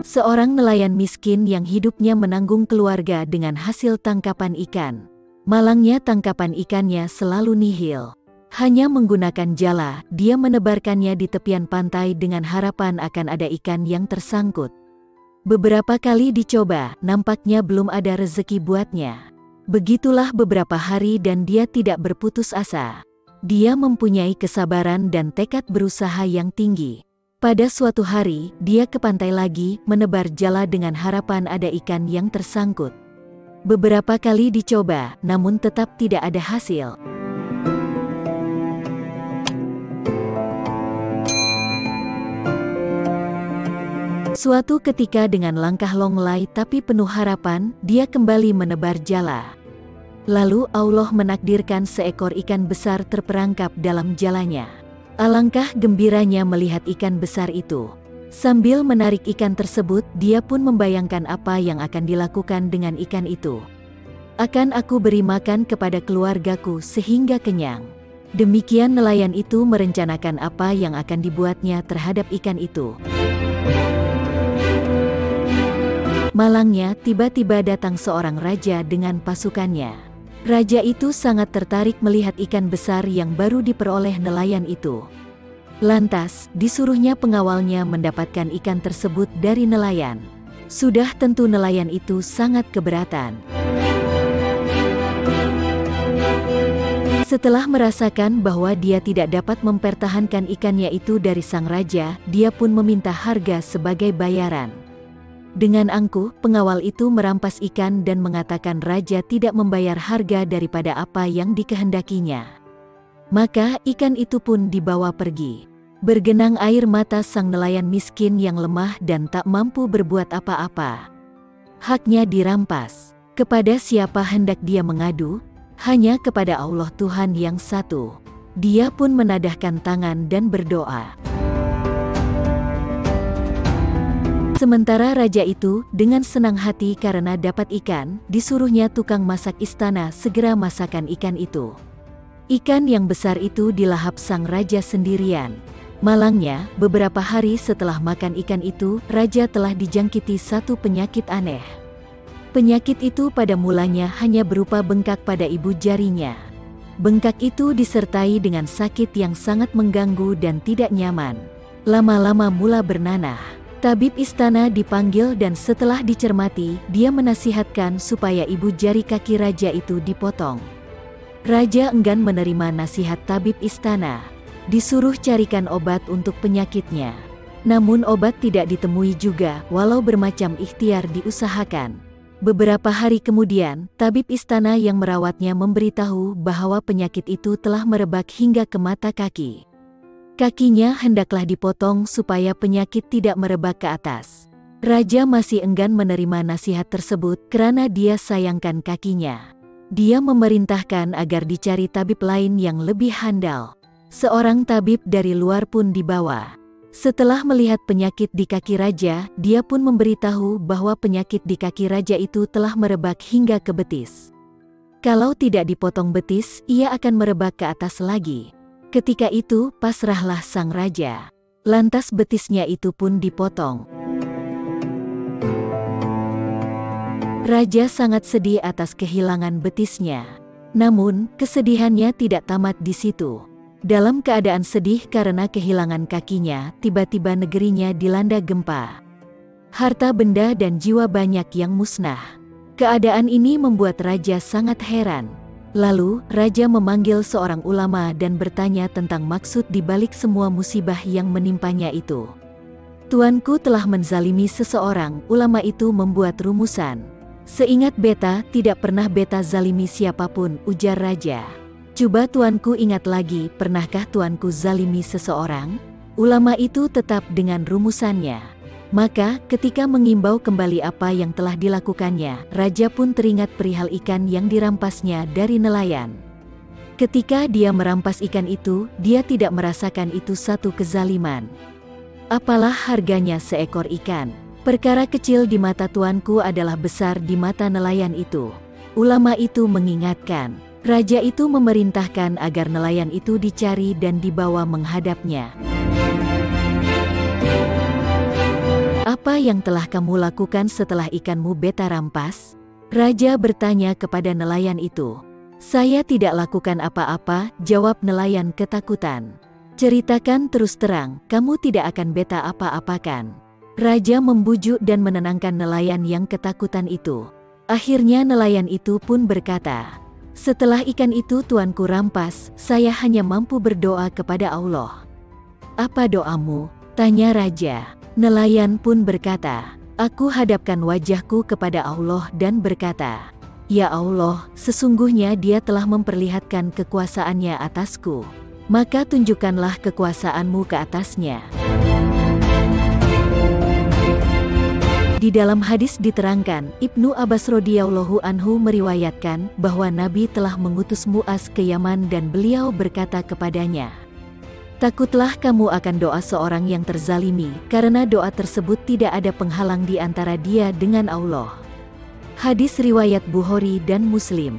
Seorang nelayan miskin yang hidupnya menanggung keluarga dengan hasil tangkapan ikan. Malangnya tangkapan ikannya selalu nihil. Hanya menggunakan jala, dia menebarkannya di tepian pantai dengan harapan akan ada ikan yang tersangkut. Beberapa kali dicoba, nampaknya belum ada rezeki buatnya. Begitulah beberapa hari dan dia tidak berputus asa. Dia mempunyai kesabaran dan tekad berusaha yang tinggi. Pada suatu hari, dia ke pantai lagi, menebar jala dengan harapan ada ikan yang tersangkut. Beberapa kali dicoba, namun tetap tidak ada hasil. Suatu ketika dengan langkah longlai tapi penuh harapan, dia kembali menebar jala. Lalu Allah menakdirkan seekor ikan besar terperangkap dalam jalanya. Alangkah gembiranya melihat ikan besar itu. Sambil menarik ikan tersebut, dia pun membayangkan apa yang akan dilakukan dengan ikan itu. Akan aku beri makan kepada keluargaku sehingga kenyang. Demikian nelayan itu merencanakan apa yang akan dibuatnya terhadap ikan itu. Malangnya, tiba-tiba datang seorang raja dengan pasukannya. Raja itu sangat tertarik melihat ikan besar yang baru diperoleh nelayan itu. Lantas, disuruhnya pengawalnya mendapatkan ikan tersebut dari nelayan. Sudah tentu nelayan itu sangat keberatan. Setelah merasakan bahwa dia tidak dapat mempertahankan ikannya itu dari sang raja, dia pun meminta harga sebagai bayaran. Dengan angkuh, pengawal itu merampas ikan dan mengatakan raja tidak membayar harga daripada apa yang dikehendakinya. Maka ikan itu pun dibawa pergi. Bergenang air mata sang nelayan miskin yang lemah dan tak mampu berbuat apa-apa. Haknya dirampas. Kepada siapa hendak dia mengadu? Hanya kepada Allah Tuhan yang satu. Dia pun menadahkan tangan dan berdoa. Sementara raja itu, dengan senang hati karena dapat ikan, disuruhnya tukang masak istana segera masakan ikan itu. Ikan yang besar itu dilahap sang raja sendirian. Malangnya, beberapa hari setelah makan ikan itu, raja telah dijangkiti satu penyakit aneh. Penyakit itu pada mulanya hanya berupa bengkak pada ibu jarinya. Bengkak itu disertai dengan sakit yang sangat mengganggu dan tidak nyaman. Lama-lama mula bernanah. Tabib istana dipanggil dan setelah dicermati, dia menasihatkan supaya ibu jari kaki raja itu dipotong. Raja enggan menerima nasihat tabib istana. Disuruh carikan obat untuk penyakitnya. Namun obat tidak ditemui juga, walau bermacam ikhtiar diusahakan. Beberapa hari kemudian, tabib istana yang merawatnya memberitahu bahwa penyakit itu telah merebak hingga ke mata kaki. Kakinya hendaklah dipotong supaya penyakit tidak merebak ke atas. Raja masih enggan menerima nasihat tersebut karena dia sayangkan kakinya. Dia memerintahkan agar dicari tabib lain yang lebih handal. Seorang tabib dari luar pun dibawa. Setelah melihat penyakit di kaki raja, dia pun memberitahu bahwa penyakit di kaki raja itu telah merebak hingga ke betis. Kalau tidak dipotong betis, ia akan merebak ke atas lagi. Ketika itu, pasrahlah sang raja. Lantas betisnya itu pun dipotong. Raja sangat sedih atas kehilangan betisnya. Namun, kesedihannya tidak tamat di situ. Dalam keadaan sedih karena kehilangan kakinya, tiba-tiba negerinya dilanda gempa. Harta benda dan jiwa banyak yang musnah. Keadaan ini membuat raja sangat heran. Lalu, raja memanggil seorang ulama dan bertanya tentang maksud di balik semua musibah yang menimpanya itu. Tuanku telah menzalimi seseorang, ulama itu membuat rumusan. Seingat beta, tidak pernah beta zalimi siapapun, ujar raja. Coba tuanku ingat lagi, pernahkah tuanku zalimi seseorang? Ulama itu tetap dengan rumusannya. Maka, ketika mengimbau kembali apa yang telah dilakukannya, raja pun teringat perihal ikan yang dirampasnya dari nelayan. Ketika dia merampas ikan itu, dia tidak merasakan itu satu kezaliman. Apalah harganya seekor ikan? Perkara kecil di mata tuanku adalah besar di mata nelayan itu. Ulama itu mengingatkan. Raja itu memerintahkan agar nelayan itu dicari dan dibawa menghadapnya. Apa yang telah kamu lakukan setelah ikanmu beta rampas? Raja bertanya kepada nelayan itu. Saya tidak lakukan apa-apa, jawab nelayan ketakutan. Ceritakan terus terang, kamu tidak akan beta apa-apakan. Raja membujuk dan menenangkan nelayan yang ketakutan itu. Akhirnya nelayan itu pun berkata, setelah ikan itu tuanku rampas, saya hanya mampu berdoa kepada Allah. Apa doamu? Tanya raja. Nelayan pun berkata, aku hadapkan wajahku kepada Allah dan berkata, ya Allah, sesungguhnya Dia telah memperlihatkan kekuasaannya atasku. Maka tunjukkanlah kekuasaanmu ke atasnya. Di dalam hadis diterangkan, Ibnu Abbas radhiyallahu anhu meriwayatkan bahwa Nabi telah mengutus Mu'az ke Yaman dan beliau berkata kepadanya, takutlah kamu akan doa seorang yang terzalimi, karena doa tersebut tidak ada penghalang di antara dia dengan Allah. Hadis riwayat Bukhari dan Muslim.